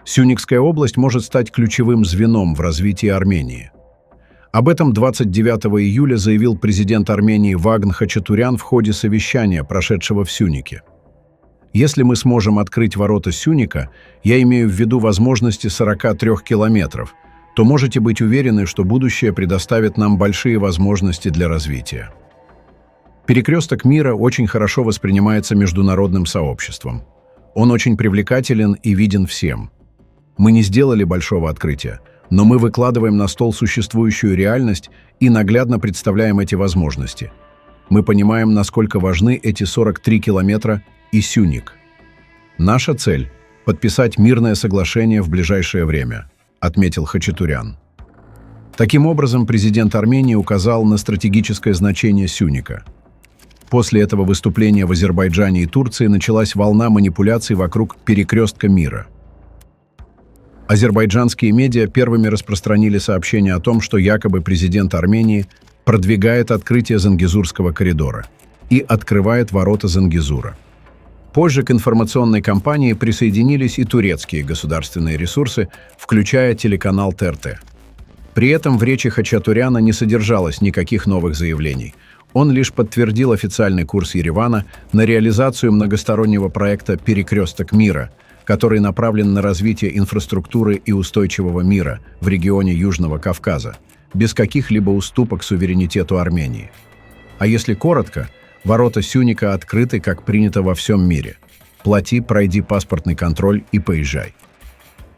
Сюникская область может стать ключевым звеном в развитии Армении. Об этом 29 июля заявил президент Армении Вагн Хачатурян в ходе совещания, прошедшего в Сюнике. Если мы сможем открыть ворота Сюника, я имею в виду возможности 43 километров, то можете быть уверены, что будущее предоставит нам большие возможности для развития. Перекресток мира очень хорошо воспринимается международным сообществом. Он очень привлекателен и виден всем. Мы не сделали большого открытия, но мы выкладываем на стол существующую реальность и наглядно представляем эти возможности. Мы понимаем, насколько важны эти 43 километра и Сюник. Наша цель – подписать мирное соглашение в ближайшее время, отметил Хачатурян. Таким образом, президент Армении указал на стратегическое значение Сюника. После этого выступления в Азербайджане и Турции началась волна манипуляций вокруг перекрестка мира. Азербайджанские медиа первыми распространили сообщение о том, что якобы президент Армении продвигает открытие Зангезурского коридора и открывает ворота Зангезура. Позже к информационной кампании присоединились и турецкие государственные ресурсы, включая телеканал ТРТ. При этом в речи Хачатуряна не содержалось никаких новых заявлений. Он лишь подтвердил официальный курс Еревана на реализацию многостороннего проекта «Перекресток мира», который направлен на развитие инфраструктуры и устойчивого мира в регионе Южного Кавказа, без каких-либо уступок суверенитету Армении. А если коротко, ворота Сюника открыты, как принято во всем мире. Плати, пройди паспортный контроль и поезжай.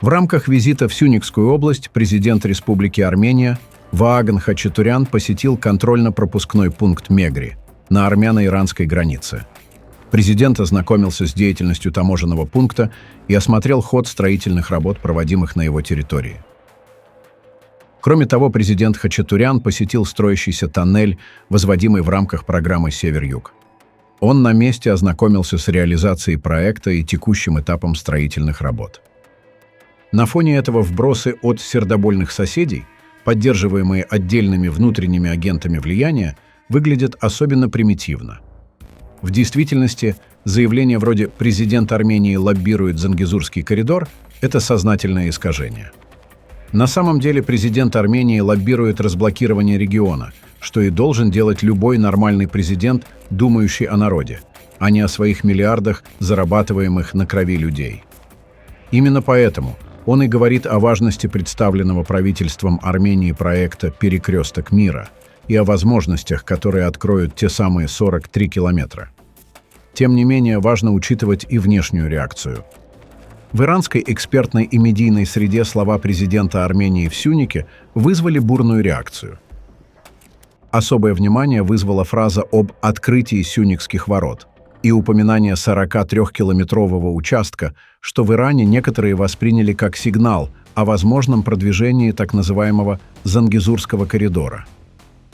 В рамках визита в Сюникскую область президент Республики Армения Вагн Хачатурян посетил контрольно-пропускной пункт Мегри на армяно-иранской границе. Президент ознакомился с деятельностью таможенного пункта и осмотрел ход строительных работ, проводимых на его территории. Кроме того, президент Хачатурян посетил строящийся тоннель, возводимый в рамках программы «Север-Юг». Он на месте ознакомился с реализацией проекта и текущим этапом строительных работ. На фоне этого вбросы от сердобольных соседей, поддерживаемые отдельными внутренними агентами влияния, выглядят особенно примитивно. В действительности, заявление вроде «президент Армении лоббирует Зангезурский коридор» — это сознательное искажение. На самом деле президент Армении лоббирует разблокирование региона, что и должен делать любой нормальный президент, думающий о народе, а не о своих миллиардах, зарабатываемых на крови людей. Именно поэтому он и говорит о важности представленного правительством Армении проекта «Перекресток мира» и о возможностях, которые откроют те самые 43 километра. Тем не менее, важно учитывать и внешнюю реакцию. В иранской экспертной и медийной среде слова президента Армении в Сюнике вызвали бурную реакцию. Особое внимание вызвала фраза об открытии Сюникских ворот и упоминание 43-километрового участка, что в Иране некоторые восприняли как сигнал о возможном продвижении так называемого Зангезурского коридора.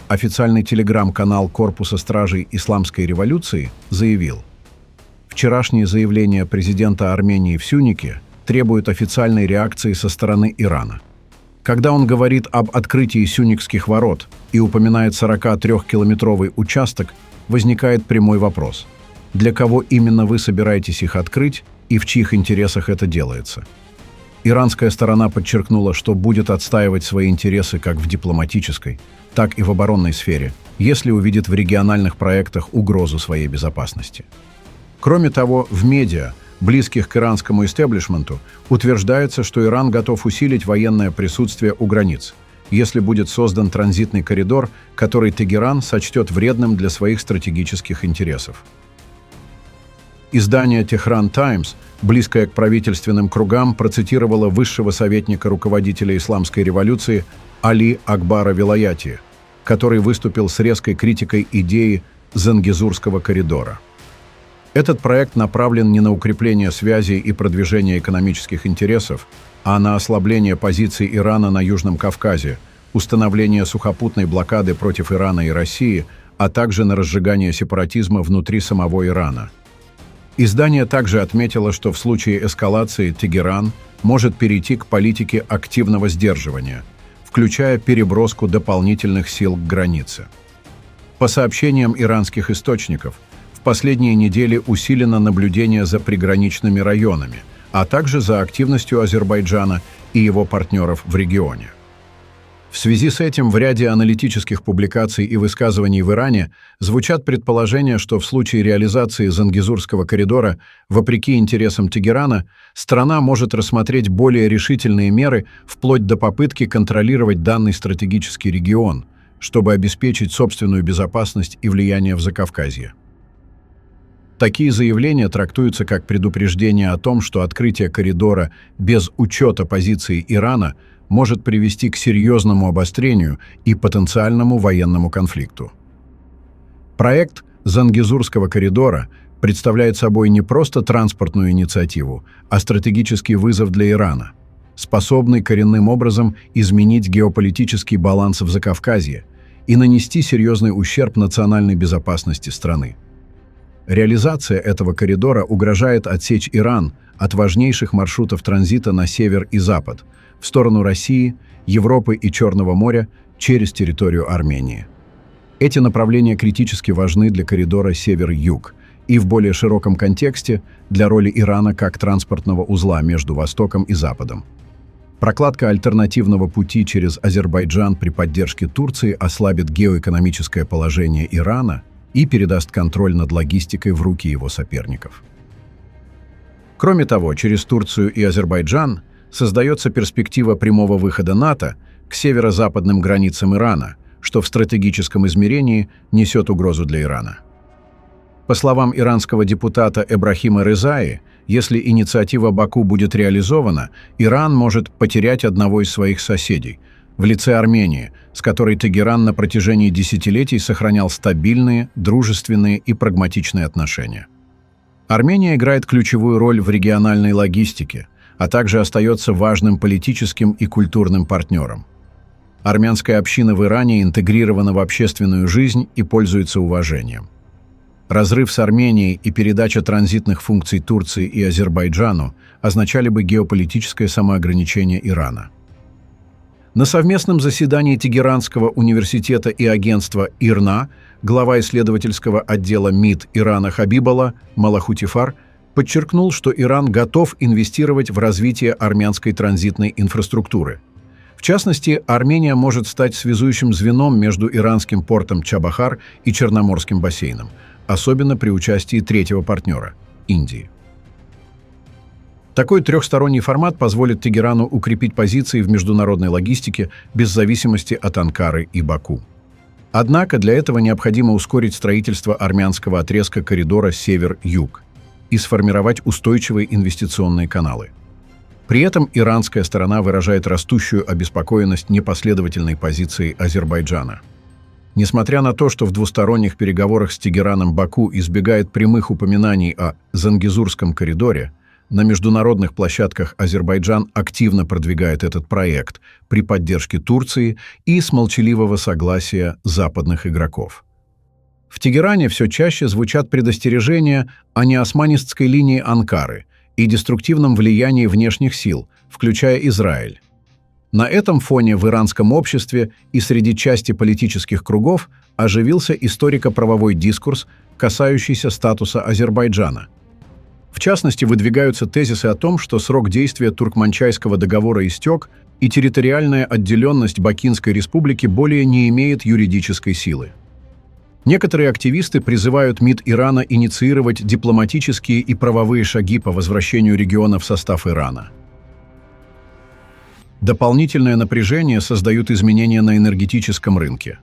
Официальный телеграм-канал Корпуса стражей Исламской революции заявил: вчерашние заявления президента Армении в Сюнике требуют официальной реакции со стороны Ирана. Когда он говорит об открытии Сюникских ворот и упоминает 43-километровый участок, возникает прямой вопрос: для кого именно вы собираетесь их открыть и в чьих интересах это делается? Иранская сторона подчеркнула, что будет отстаивать свои интересы как в дипломатической, так и в оборонной сфере, если увидит в региональных проектах угрозу своей безопасности. Кроме того, в медиа, близких к иранскому истеблишменту, утверждается, что Иран готов усилить военное присутствие у границ, если будет создан транзитный коридор, который Тегеран сочтет вредным для своих стратегических интересов. Издание «Tehran Times», близкое к правительственным кругам, процитировало высшего советника руководителя исламской революции Али Акбара Вилаяти, который выступил с резкой критикой идеи Зангезурского коридора. Этот проект направлен не на укрепление связей и продвижение экономических интересов, а на ослабление позиций Ирана на Южном Кавказе, установление сухопутной блокады против Ирана и России, а также на разжигание сепаратизма внутри самого Ирана. Издание также отметило, что в случае эскалации Тегеран может перейти к политике активного сдерживания, включая переброску дополнительных сил к границе. По сообщениям иранских источников, в последние недели усилено наблюдение за приграничными районами, а также за активностью Азербайджана и его партнеров в регионе. В связи с этим в ряде аналитических публикаций и высказываний в Иране звучат предположения, что в случае реализации Зангезурского коридора, вопреки интересам Тегерана, страна может рассмотреть более решительные меры вплоть до попытки контролировать данный стратегический регион, чтобы обеспечить собственную безопасность и влияние в Закавказье. Такие заявления трактуются как предупреждение о том, что открытие коридора без учета позиции Ирана может привести к серьезному обострению и потенциальному военному конфликту. Проект Зангезурского коридора представляет собой не просто транспортную инициативу, а стратегический вызов для Ирана, способный коренным образом изменить геополитический баланс в Закавказье и нанести серьезный ущерб национальной безопасности страны. Реализация этого коридора угрожает отсечь Иран от важнейших маршрутов транзита на север и запад, в сторону России, Европы и Черного моря через территорию Армении. Эти направления критически важны для коридора север-юг и в более широком контексте для роли Ирана как транспортного узла между Востоком и Западом. Прокладка альтернативного пути через Азербайджан при поддержке Турции ослабит геоэкономическое положение Ирана и передаст контроль над логистикой в руки его соперников. Кроме того, через Турцию и Азербайджан создается перспектива прямого выхода НАТО к северо-западным границам Ирана, что в стратегическом измерении несет угрозу для Ирана. По словам иранского депутата Эбрахима Резаи, если инициатива Баку будет реализована, Иран может потерять одного из своих соседей, в лице Армении, с которой Тегеран на протяжении десятилетий сохранял стабильные, дружественные и прагматичные отношения. Армения играет ключевую роль в региональной логистике, а также остается важным политическим и культурным партнером. Армянская община в Иране интегрирована в общественную жизнь и пользуется уважением. Разрыв с Арменией и передача транзитных функций Турции и Азербайджану означали бы геополитическое самоограничение Ирана. На совместном заседании Тегеранского университета и агентства ИРНА глава исследовательского отдела МИД Ирана Хабиболла Малахутифар подчеркнул, что Иран готов инвестировать в развитие армянской транзитной инфраструктуры. В частности, Армения может стать связующим звеном между иранским портом Чабахар и Черноморским бассейном, особенно при участии третьего партнера – Индии. Такой трехсторонний формат позволит Тегерану укрепить позиции в международной логистике без зависимости от Анкары и Баку. Однако для этого необходимо ускорить строительство армянского отрезка коридора север-юг и сформировать устойчивые инвестиционные каналы. При этом иранская сторона выражает растущую обеспокоенность непоследовательной позицией Азербайджана. Несмотря на то, что в двусторонних переговорах с Тегераном Баку избегает прямых упоминаний о Зангезурском коридоре, на международных площадках Азербайджан активно продвигает этот проект при поддержке Турции и с молчаливого согласия западных игроков. В Тегеране все чаще звучат предостережения о неосманистской линии Анкары и деструктивном влиянии внешних сил, включая Израиль. На этом фоне в иранском обществе и среди части политических кругов оживился историко-правовой дискурс, касающийся статуса Азербайджана. В частности, выдвигаются тезисы о том, что срок действия Туркманчайского договора истек, и территориальная отделенность Бакинской республики более не имеет юридической силы. Некоторые активисты призывают МИД Ирана инициировать дипломатические и правовые шаги по возвращению региона в состав Ирана. Дополнительное напряжение создают изменения на энергетическом рынке.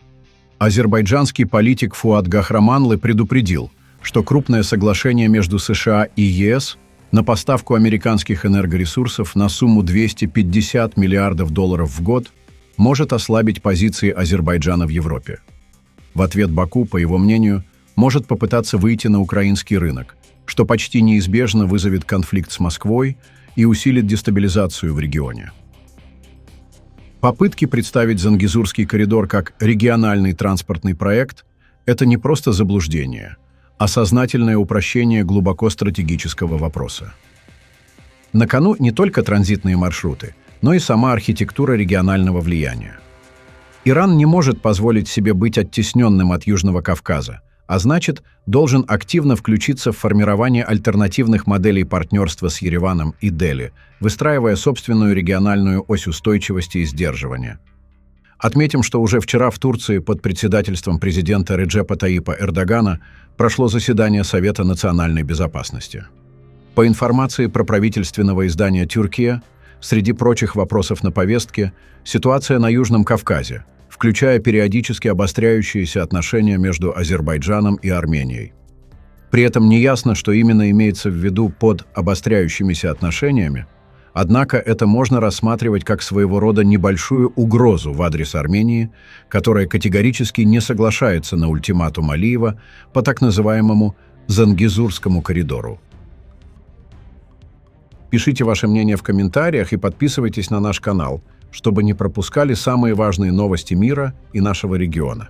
Азербайджанский политик Фуад Гахраманлы предупредил, что крупное соглашение между США и ЕС на поставку американских энергоресурсов на сумму $250 миллиардов в год может ослабить позиции Азербайджана в Европе. В ответ Баку, по его мнению, может попытаться выйти на украинский рынок, что почти неизбежно вызовет конфликт с Москвой и усилит дестабилизацию в регионе. Попытки представить Зангезурский коридор как региональный транспортный проект – это не просто заблуждение, а сознательное упрощение глубоко стратегического вопроса. На кону не только транзитные маршруты, но и сама архитектура регионального влияния. Иран не может позволить себе быть оттесненным от Южного Кавказа, а значит, должен активно включиться в формирование альтернативных моделей партнерства с Ереваном и Дели, выстраивая собственную региональную ось устойчивости и сдерживания. Отметим, что уже вчера в Турции под председательством президента Реджепа Таyyипа Эрдогана прошло заседание Совета национальной безопасности. По информации проправительственного издания «Тюркия», среди прочих вопросов на повестке ситуация на Южном Кавказе, включая периодически обостряющиеся отношения между Азербайджаном и Арменией. При этом неясно, что именно имеется в виду под обостряющимися отношениями, однако это можно рассматривать как своего рода небольшую угрозу в адрес Армении, которая категорически не соглашается на ультиматум Алиева по так называемому Зангезурскому коридору. Пишите ваше мнение в комментариях и подписывайтесь на наш канал, чтобы не пропускали самые важные новости мира и нашего региона.